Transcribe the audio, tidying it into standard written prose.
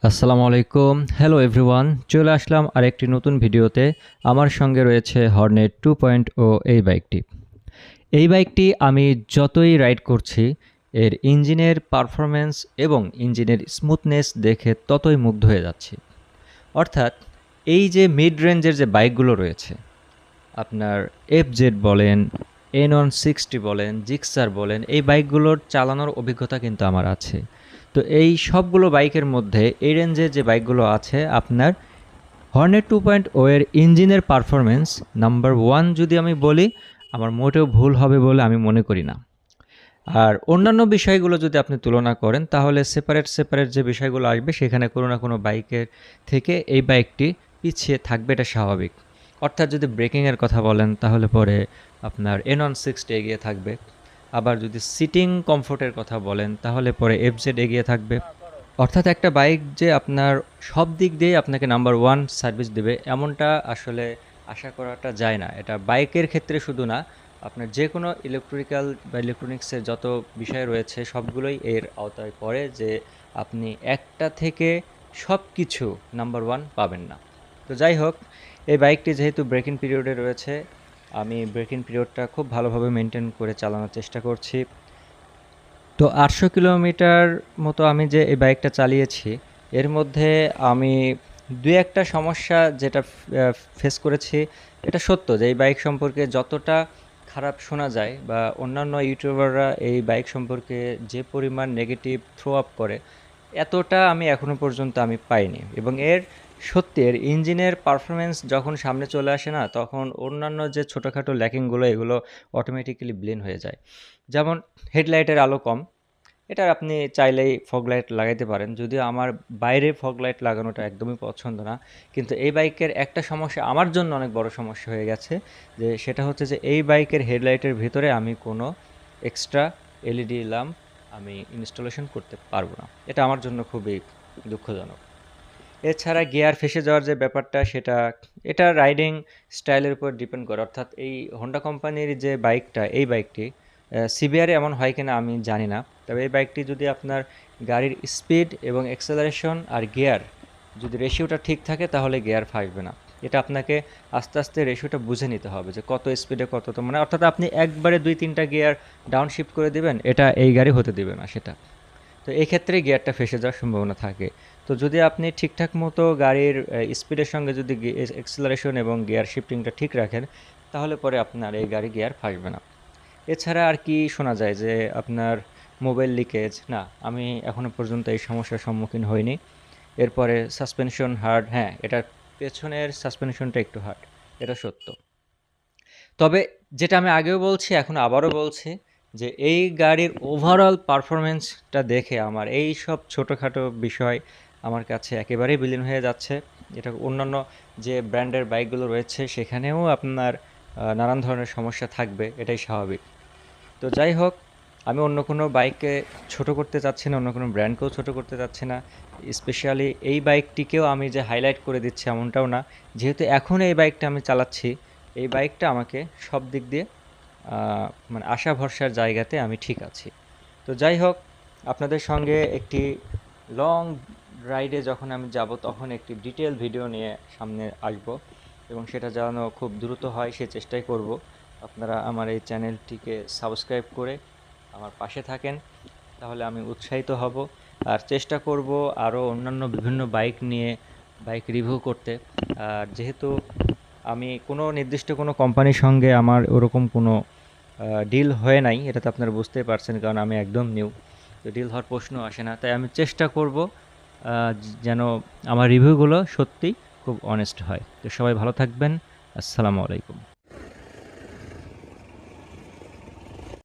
আসসালামু আলাইকুম। Hello everyone. চলে আসলাম আরেকটি নতুন ভিডিওতে। আমার সঙ্গে রয়েছে হর্নেট 2.0 এই বাইকটি। এই বাইকটি আমি যতই রাইড করছি, এর ইঞ্জিনের পারফরম্যান্স এবং ইঞ্জিনের স্মুথনেস দেখে ততই মুগ্ধ হয়ে যাচ্ছি। অর্থাৎ এই যে মিড রেঞ্জের যে বাইকগুলো রয়েছে, আপনার FZ বলেন, N160 বলেন, জিক্সার বলেন, এই বাইকগুলোর চালানোর অভিজ্ঞতা কিন্তু আমার আছে। তো এই সবগুলো বাইকের মধ্যে এই রেঞ্জে যে বাইকগুলো আছে, আপনার হর্নেট 2.0 এর ইঞ্জিনের পারফরমেন্স নাম্বার 1 যদি আমি বলি, আমার মোটেও ভুল হবে বলে আমি মনে করি না। আর অন্যান্য বিষয়গুলো যদি আপনি তুলনা করেন, তাহলে সেপারেট যে বিষয়গুলো আসবে, সেখানে কোনো না কোনো বাইকের থেকে এই বাইকটি পিছিয়ে থাকবে, এটা স্বাভাবিক। অর্থাৎ যদি ব্রেকিংয়ের কথা বলেন, তাহলে পরে আপনার N160 এগিয়ে থাকবে। আবার যদি সিটিং কমফোর্টের কথা বলেন, তাহলে পরে FZ এগিয়ে থাকবে। অর্থাৎ একটা বাইক যে আপনার সব দিক দিয়ে আপনাকে নাম্বার 1 সার্ভিস দেবে, এমনটা আসলে আশা করাটা যায় না। এটা বাইকের ক্ষেত্রে শুধু না, আপনার যে কোনো ইলেকট্রিক্যাল বা ইলেকট্রনিক্সের যত বিষয় রয়েছে, সবগুলোই এর আওতায় পড়ে যে আপনি একটা থেকে সব কিছু নাম্বার 1 পাবেন না। তো যাই হোক, এই বাইকটি যেহেতু ব্রেকিং পিরিয়ডে রয়েছে, আমি ব্রেকিং পিরিয়ডটা খুব ভালোভাবে মেনটেন করে চালানোর চেষ্টা করছি। তো ৮০০ কিলোমিটার মতো আমি যে এই বাইকটা চালিয়েছি, এর মধ্যে আমি ২-১টা সমস্যা যেটা ফেস করেছি, এটা সত্য যে এই বাইক সম্পর্কে যতটা খারাপ শোনা যায় বা অন্যান্য ইউটিউবাররা এই বাইক সম্পর্কে যে পরিমাণ নেগেটিভ থ্রো আপ করে, এতটা আমি এখনো পর্যন্ত আমি পাইনি। এবং এর সত্যি এর ইঞ্জিনের পারফরমেন্স যখন সামনে চলে আসে না, তখন অন্যান্য যে ছোটোখাটো ল্যাকিংগুলো, এগুলো অটোমেটিক্যালি ব্লেন হয়ে যায়। যেমন হেডলাইটের আলো কম, এটার আপনি চাইলেই ফগ লাইট লাগাইতে পারেন, যদিও আমার বাইরে ফগ লাইট লাগানোটা একদমই পছন্দ না। কিন্তু এই বাইকের একটা সমস্যা আমার জন্য অনেক বড় সমস্যা হয়ে গেছে, যে সেটা হচ্ছে যে এই বাইকের হেডলাইটের ভিতরে আমি কোনো এক্সট্রা এলইডি ল্যাম্প আমি ইনস্টলেশন করতে পারবো না। এটা আমার জন্য খুবই দুঃখজনক। এছাড়া গিয়ার ফেঁসে যাওয়ার যে ব্যাপারটা, এটা রাইডিং স্টাইলের উপর ডিপেন্ড করে। অর্থাৎ এই হোন্ডা কোম্পানির যে বাইকটা, এই বাইকটি সিবিআরে এমন হয় কিনা আমি জানি না। তবে এই বাইকটি যদি আপনার গাড়ির স্পিড এবং অ্যাক্সেলারেশন আর গিয়ার যদি রেশিওটা ঠিক থাকে, তাহলে গিয়ার ফাঁসবে না। এটা আপনাকে আস্তে আস্তে রেশিওটা বুঝে নিতে হবে যে কত স্পিডে কত, তো মানে অর্থাৎ আপনি একবারে 2-3টা গিয়ার ডাউন শিফট করে দিবেন, এটা এই গাড়ি হতে দিবে না সেটা। তো এই ক্ষেত্রে গিয়ারটা ফেঁসে যাওয়ার সম্ভাবনা থাকে। তো যদি আপনি ঠিকঠাক মতো গাড়ির স্পিডের সঙ্গে যদি অ্যাক্সেলারেশন এবং গিয়ার শিফটিংটা ঠিক রাখেন, তাহলে পরে আপনার এই গাড়ি গিয়ার ফাঁসবে না। এছাড়া আর কি শোনা যায় যে আপনার মোবাইল লিকেজ, না, আমি এখনও পর্যন্ত এই সমস্যার সম্মুখীন হইনি। এরপরে সাসপেনশন হার্ড, হ্যাঁ, এটার পেছনের সাসপেনশনটা একটু হার্ড, এটা সত্য। তবে যেটা আমি আগেও বলছি, এখন আবারও বলছি, যে এই গাড়ির ওভারঅল পারফরমেন্সটা দেখে আমার এই সব ছোটোখাটো বিষয় আমার কাছে একেবারেই বিলীন হয়ে যাচ্ছে। এটা অন্যান্য যে ব্র্যান্ডের বাইকগুলো রয়েছে, সেখানেও আপনার নানান ধরনের সমস্যা থাকবে, এটাই স্বাভাবিক। তো যাই হোক, আমি অন্য কোনো বাইককে ছোট করতে চাচ্ছি না, অন্য কোনো ব্র্যান্ডকেও ছোট করতে চাচ্ছি না। স্পেশালি এই বাইকটিকেও আমি যে হাইলাইট করে দিচ্ছি এমনটাও না। যেহেতু এখন এই বাইকটা আমি চালাচ্ছি, এই বাইকটা আমাকে সব দিক দিয়ে মানে আশা ভরসার জায়গাতে আমি ঠিক আছি। তো যাই হোক, আপনাদের সঙ্গে একটি লং রাইডে যখন আমি যাব, তখন একটি ডিটেল ভিডিও নিয়ে সামনে আসব, এবং সেটা যেন খুব দ্রুত হয় সে চেষ্টাই করব। আপনারা আমার এই চ্যানেলটিকে সাবস্ক্রাইব করে আমার পাশে থাকেন, তাহলে আমি উৎসাহিত হব। আর চেষ্টা করব আরও অন্যান্য বিভিন্ন বাইক নিয়ে বাইক রিভিউ করতে। আর যেহেতু আমি কোনো নির্দিষ্ট কোনো কোম্পানির সঙ্গে আমার ওরকম কোনো ডিল হয়ে নাই, এটা তো আপনারা বুঝতেই পারছেন, কারণ আমি একদম নিউ। তো ডিল হওয়ার প্রশ্ন আসে না, তাই আমি চেষ্টা করব যেন আমার রিভিউগুলো সত্যি খুব অনেস্ট হয়। তো সবাই ভালো থাকবেন। আসসালামু আলাইকুম।